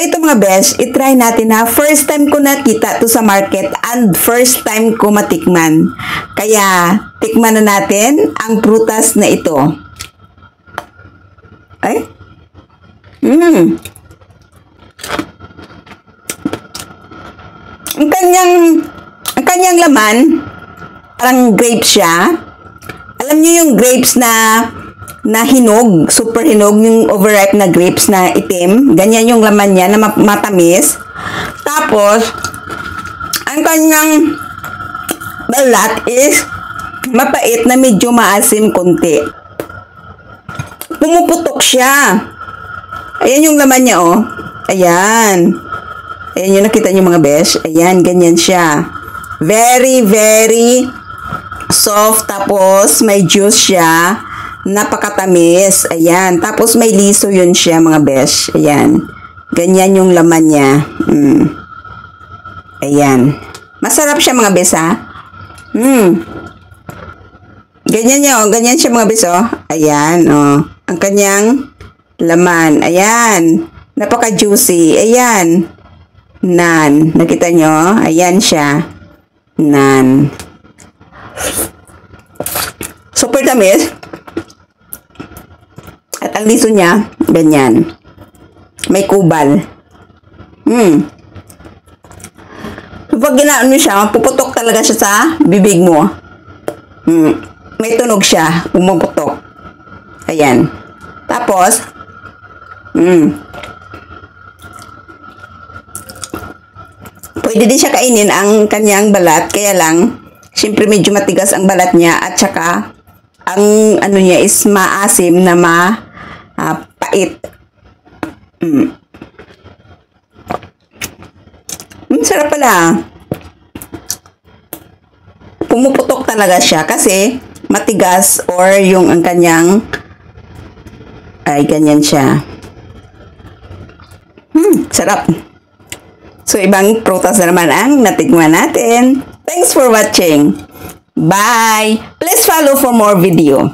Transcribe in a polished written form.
So ito mga besh, itry natin ha. First time ko nakita to sa market and first time ko matikman. Kaya tikman na natin ang prutas na ito. Ay? Ang kanyang laman, parang grapes siya. Alam niyo yung grapes na hinog, super hinog, yung overripe na grapes na itim. Ganyan yung laman niya na matamis. Tapos, ang kanyang balat is mapait na medyo maasim konti. Pumuputok siya. Ayan yung laman niya, oh. Ayan. Ayan yung nakita niyo mga besh. Ayan, ganyan siya. Very, very soft. Tapos, may juice siya. Napakatamis. Ayan. Tapos, may liso yun siya mga besh. Ayan. Ganyan yung laman niya. Ayan. Masarap siya mga besh, ha? Ganyan niya, oh. Ganyan siya mga besh, oh. Ayan, oh. Ang kanyang laman. Ayan. Napaka-juicy. Ayan. Nan. Nakita nyo? Ayan siya. Nan. Super tamis. At ang liso niya, ganyan. May kubal. Pag ginaan mo siya, puputok talaga siya sa bibig mo. May tunog siya. Pumuputok. Ayan. Tapos, pwede din siya kainin ang kanyang balat, kaya lang, syempre medyo matigas ang balat niya at saka, ang ano niya is maasim na pait. Sarap pala. Pumuputok talaga siya kasi matigas or yung ang kanyang ay ganyan siya. Sarap. So, ibang prutas na naman ang natikman natin. Thanks for watching. Bye! Please follow for more video.